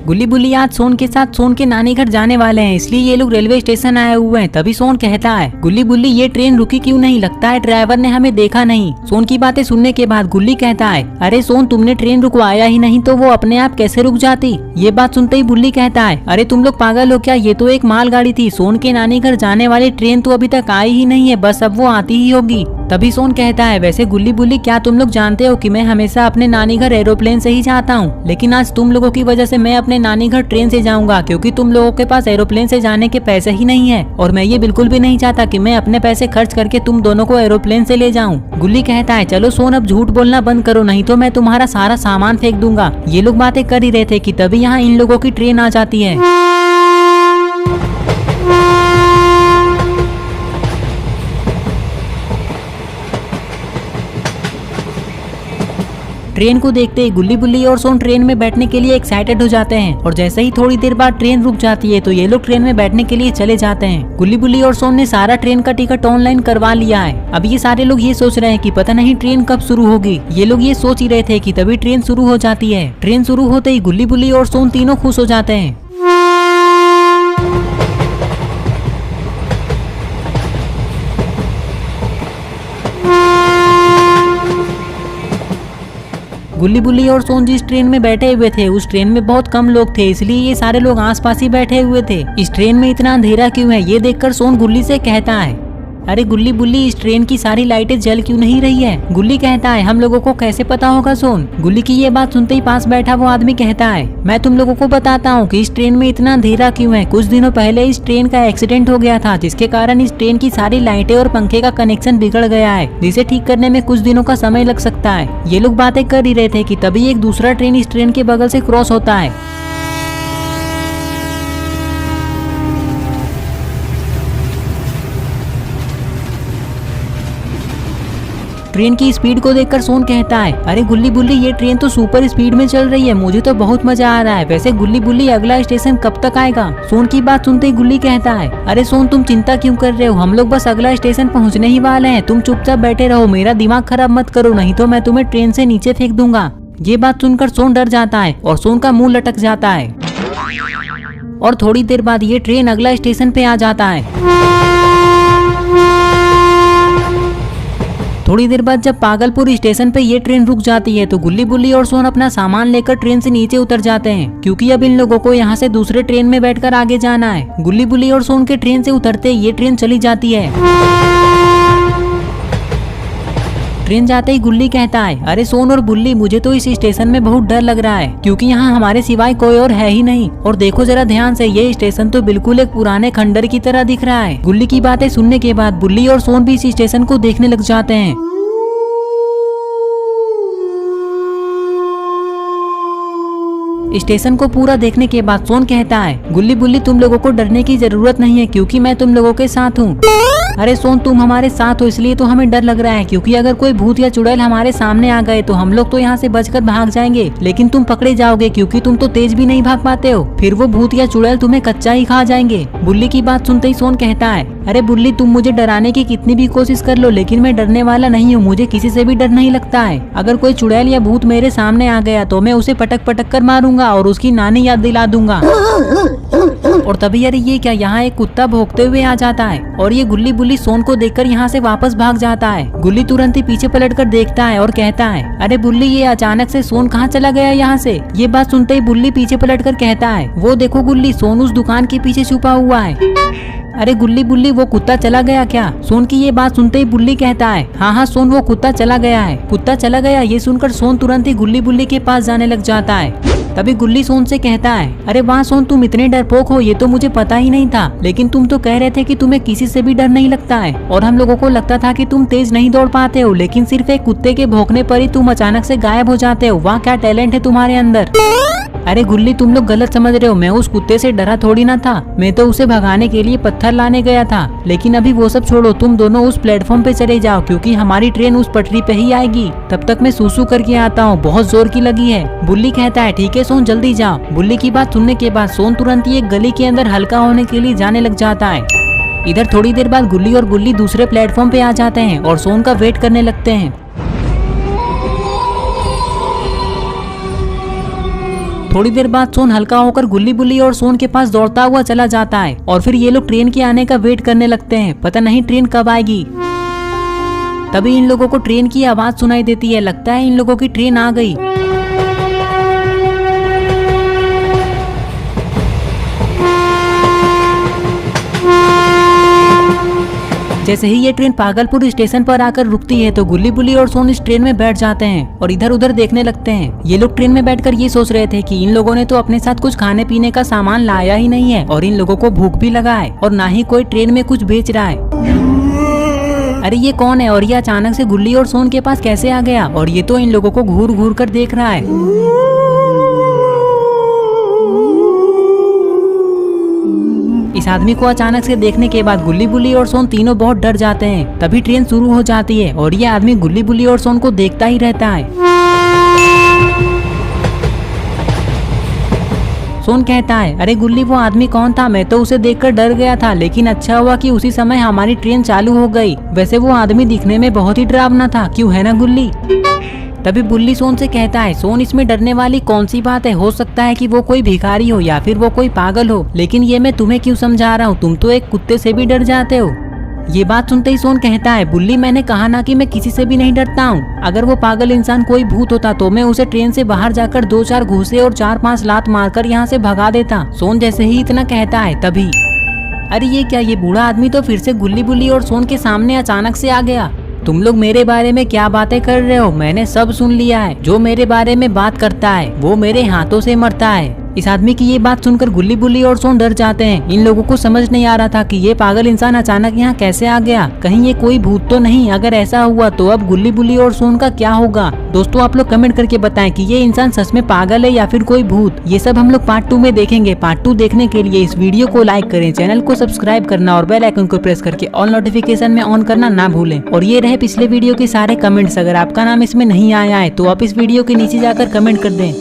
गुल्ली बुल्ली आज सोन के साथ सोन के नानी घर जाने वाले हैं, इसलिए ये लोग रेलवे स्टेशन आए हुए हैं। तभी सोन कहता है, गुल्ली बुल्ली ये ट्रेन रुकी क्यों नहीं, लगता है ड्राइवर ने हमें देखा नहीं। सोन की बातें सुनने के बाद गुल्ली कहता है, अरे सोन तुमने ट्रेन रुकवाया ही नहीं तो वो अपने आप कैसे रुक जाती। ये बात सुनते ही बुल्ली कहता है, अरे तुम लोग पागल हो क्या, ये तो एक मालगाड़ी थी। सोन के नानी घर जाने वाली ट्रेन तो अभी तक आई ही नहीं है, बस अब वो आती ही होगी। तभी सोन कहता है, वैसे गुल्ली बुल्ली क्या तुम लोग जानते हो कि मैं हमेशा अपने नानी घर एरोप्लेन से ही जाता हूँ, लेकिन आज तुम लोगों की वजह से मैं अपने नानी घर ट्रेन से जाऊंगा, क्योंकि तुम लोगों के पास एरोप्लेन से जाने के पैसे ही नहीं है। और मैं ये बिल्कुल भी नहीं चाहता कि मैं अपने पैसे खर्च करके तुम दोनों को एरोप्लेन से ले जाऊं। गुल्ली कहता है, चलो सोन अब झूठ बोलना बंद करो, नहीं तो मैं तुम्हारा सारा सामान फेंक दूंगा। ये लोग बातें कर ही रहे थे कि तभी यहाँ इन लोगों की ट्रेन आ जाती है। ट्रेन को देखते ही गुल्ली बुल्ली और सोन ट्रेन में बैठने के लिए एक्साइटेड हो जाते हैं, और जैसे ही थोड़ी देर बाद ट्रेन रुक जाती है तो ये लोग ट्रेन में बैठने के लिए चले जाते हैं। गुल्ली बुल्ली और सोन ने सारा ट्रेन का टिकट ऑनलाइन करवा लिया है। अब ये सारे लोग ये सोच रहे हैं कि पता नहीं ट्रेन कब शुरू होगी। ये लोग ये सोच ही रहे थे कि तभी ट्रेन शुरू हो जाती है। ट्रेन शुरू होते ही गुल्ली बुल्ली और सोन तीनों खुश हो जाते हैं। गुल्ली बुल्ली और सोन जिस ट्रेन में बैठे हुए थे उस ट्रेन में बहुत कम लोग थे, इसलिए ये सारे लोग आसपास ही बैठे हुए थे। इस ट्रेन में इतना अंधेरा क्यों है, ये देखकर सोन गुल्ली से कहता है, अरे गुल्ली बुल्ली इस ट्रेन की सारी लाइटें जल क्यों नहीं रही है। गुल्ली कहता है, हम लोगों को कैसे पता होगा सोन। गुल्ली की ये बात सुनते ही पास बैठा वो आदमी कहता है, मैं तुम लोगों को बताता हूँ कि इस ट्रेन में इतना अंधेरा क्यों है। कुछ दिनों पहले इस ट्रेन का एक्सीडेंट हो गया था, जिसके कारण इस ट्रेन की सारी लाइटें और पंखे का कनेक्शन बिगड़ गया है, जिसे ठीक करने में कुछ दिनों का समय लग सकता है। ये लोग बातें कर ही रहे थे कि तभी एक दूसरा ट्रेन इस ट्रेन के बगल से क्रॉस होता है। ट्रेन की स्पीड को देखकर सोन कहता है, अरे गुल्ली बुल्ली ये ट्रेन तो सुपर स्पीड में चल रही है, मुझे तो बहुत मजा आ रहा है। वैसे गुल्ली बुल्ली अगला स्टेशन कब तक आएगा। सोन की बात सुनते ही गुल्ली कहता है, अरे सोन तुम चिंता क्यों कर रहे हो, हम लोग बस अगला स्टेशन पहुंचने ही वाले हैं। तुम चुपचाप बैठे रहो, मेरा दिमाग खराब मत करो, नहीं तो मैं तुम्हें ट्रेन से नीचे फेंक दूंगा। ये बात सुनकर सोन डर जाता है और सोन का मुंह लटक जाता है। और थोड़ी देर बाद ये ट्रेन अगला स्टेशन पे आ जाता है। थोड़ी देर बाद जब पागलपुर स्टेशन पे ये ट्रेन रुक जाती है तो गुल्ली बुल्ली और सोन अपना सामान लेकर ट्रेन से नीचे उतर जाते हैं, क्योंकि अब इन लोगों को यहाँ से दूसरे ट्रेन में बैठकर आगे जाना है। गुल्ली बुल्ली और सोन के ट्रेन से उतरते ये ट्रेन चली जाती है। ट्रेन जाते ही गुल्ली कहता है, अरे सोन और बुल्ली मुझे तो इस स्टेशन में बहुत डर लग रहा है, क्योंकि यहाँ हमारे सिवाय कोई और है ही नहीं। और देखो जरा ध्यान से, ये स्टेशन तो बिल्कुल एक पुराने खंडर की तरह दिख रहा है। गुल्ली की बातें सुनने के बाद बुल्ली और सोन भी इस स्टेशन को देखने लग जाते हैं। स्टेशन को पूरा देखने के बाद सोन कहता है, गुल्ली बुल्ली तुम लोगों को डरने की जरूरत नहीं है, क्योंकि मैं तुम लोगों के साथ हूँ। अरे सोन तुम हमारे साथ हो इसलिए तो हमें डर लग रहा है, क्योंकि अगर कोई भूत या चुड़ैल हमारे सामने आ गए तो हम लोग तो यहाँ से बचकर भाग जाएंगे, लेकिन तुम पकड़े जाओगे क्योंकि तुम तो तेज भी नहीं भाग पाते हो। फिर वो भूत या चुड़ैल तुम्हें कच्चा ही खा जाएंगे। बुल्ली की बात सुनते ही सोन कहता है, अरे बुल्ली तुम मुझे डराने की कितनी भी कोशिश कर लो, लेकिन मैं डरने वाला नहीं हूँ, मुझे किसी से भी डर नहीं लगता है। अगर कोई चुड़ैल या भूत मेरे सामने आ गया तो मैं उसे पटक पटक कर मारूंगा और उसकी नानी याद दिला दूंगा। और तभी अरे ये क्या, यहाँ एक कुत्ता भौंकते हुए आ जाता है और ये गुल्ली बुल्ली सोन को देखकर यहाँ से वापस भाग जाता है। गुल्ली तुरंत ही पीछे पलटकर देखता है और कहता है, अरे बुल्ली ये अचानक से सोन कहाँ चला गया यहाँ से। ये बात सुनते ही बुल्ली पीछे पलटकर कहता है, वो देखो गुल्ली, सोन उस दुकान के पीछे छुपा हुआ है। अरे गुल्ली बुल्ली वो कुत्ता चला गया क्या। सोन की ये बात सुनते ही बुल्ली कहता है, हाँ हाँ सोन वो कुत्ता चला गया है। कुत्ता चला गया, ये सुनकर सोन तुरंत ही गुल्ली बुल्ली के पास जाने लग जाता है। तभी गुल्ली सोन से कहता है, अरे वाह सोन तुम इतने डरपोक हो, ये तो मुझे पता ही नहीं था, लेकिन तुम तो कह रहे थे कि तुम्हें किसी से भी डर नहीं लगता है, और हम लोगों को लगता था कि तुम तेज नहीं दौड़ पाते हो, लेकिन सिर्फ एक कुत्ते के भौंकने पर ही तुम अचानक से गायब हो जाते हो। वाह क्या टैलेंट है तुम्हारे अंदर। अरे गुल्ली तुम लोग गलत समझ रहे हो, मैं उस कुत्ते से डरा थोड़ी ना था, मैं तो उसे भगाने के लिए पत्थर लाने गया था। लेकिन अभी वो सब छोड़ो, तुम दोनों उस प्लेटफॉर्म पे चले जाओ, क्योंकि हमारी ट्रेन उस पटरी पे ही आएगी। तब तक मैं सूसू करके आता हूँ, बहुत जोर की लगी है। बुल्ली कहता है, ठीक है सोन जल्दी जाओ। बुल्ली की बात सुनने के बाद सोन तुरंत ही एक गली के अंदर हल्का होने के लिए जाने लग जाता है। इधर थोड़ी देर बाद गुल्ली और बुल्ली दूसरे प्लेटफॉर्म पे आ जाते हैं और सोन का वेट करने लगते हैं। थोड़ी देर बाद सोन हल्का होकर गुल्ली बुल्ली और सोन के पास दौड़ता हुआ चला जाता है और फिर ये लोग ट्रेन के आने का वेट करने लगते हैं। पता नहीं ट्रेन कब आएगी। तभी इन लोगों को ट्रेन की आवाज सुनाई देती है। लगता है इन लोगों की ट्रेन आ गई। जैसे ही ये ट्रेन पागलपुर स्टेशन पर आकर रुकती है तो गुल्ली बुल्ली और सोन इस ट्रेन में बैठ जाते हैं और इधर उधर देखने लगते हैं। ये लोग ट्रेन में बैठकर ये सोच रहे थे कि इन लोगों ने तो अपने साथ कुछ खाने पीने का सामान लाया ही नहीं है और इन लोगों को भूख भी लगा है और ना ही कोई ट्रेन में कुछ बेच रहा है। अरे ये कौन है और ये अचानक से गुल्ली और सोन के पास कैसे आ गया और ये तो इन लोगों को घूर घूर कर देख रहा है। इस आदमी को अचानक से देखने के बाद गुल्ली बुल्ली और सोन तीनों बहुत डर जाते हैं। तभी ट्रेन शुरू हो जाती है और ये आदमी गुल्ली बुल्ली और सोन को देखता ही रहता है। सोन कहता है, अरे गुल्ली वो आदमी कौन था? मैं तो उसे देखकर डर गया था, लेकिन अच्छा हुआ कि उसी समय हमारी ट्रेन चालू हो गई। वैसे वो आदमी दिखने में बहुत ही डरावना था, क्यों है ना गुल्ली? तभी बुल्ली सोन से कहता है, सोन इसमें डरने वाली कौन सी बात है? हो सकता है कि वो कोई भिखारी हो या फिर वो कोई पागल हो, लेकिन ये मैं तुम्हें क्यों समझा रहा हूँ? तुम तो एक कुत्ते से भी डर जाते हो। ये बात सुनते ही सोन कहता है, बुल्ली मैंने कहा ना कि मैं किसी से भी नहीं डरता हूँ। अगर वो पागल इंसान कोई भूत होता तो मैं उसे ट्रेन से बाहर जाकर 2-4 घूंसे और 4-5 लात मारकर यहाँ से भगा देता। सोन जैसे ही इतना कहता है तभी अरे ये क्या, ये बूढ़ा आदमी तो फिर से गुल्ली बुल्ली और सोन के सामने अचानक से आ गया। तुम लोग मेरे बारे में क्या बातें कर रहे हो? मैंने सब सुन लिया है। जो मेरे बारे में बात करता है वो मेरे हाथों से मरता है। इस आदमी की ये बात सुनकर गुल्ली बुल्ली और सोन डर जाते हैं। इन लोगों को समझ नहीं आ रहा था कि ये पागल इंसान अचानक यहाँ कैसे आ गया। कहीं ये कोई भूत तो नहीं? अगर ऐसा हुआ तो अब गुल्ली बुल्ली और सोन का क्या होगा? दोस्तों आप लोग कमेंट करके बताएं कि ये इंसान सच में पागल है या फिर कोई भूत। ये सब हम लोग पार्ट 2 में देखेंगे। पार्ट 2 देखने के लिए इस वीडियो को लाइक करें, चैनल को सब्सक्राइब करना और बेल आइकन को प्रेस करके ऑल नोटिफिकेशन में ऑन करना ना भूलें। और ये रहे पिछले वीडियो के सारे कमेंट्स। अगर आपका नाम इसमें नहीं आया है तो आप इस वीडियो के नीचे जाकर कमेंट कर दें।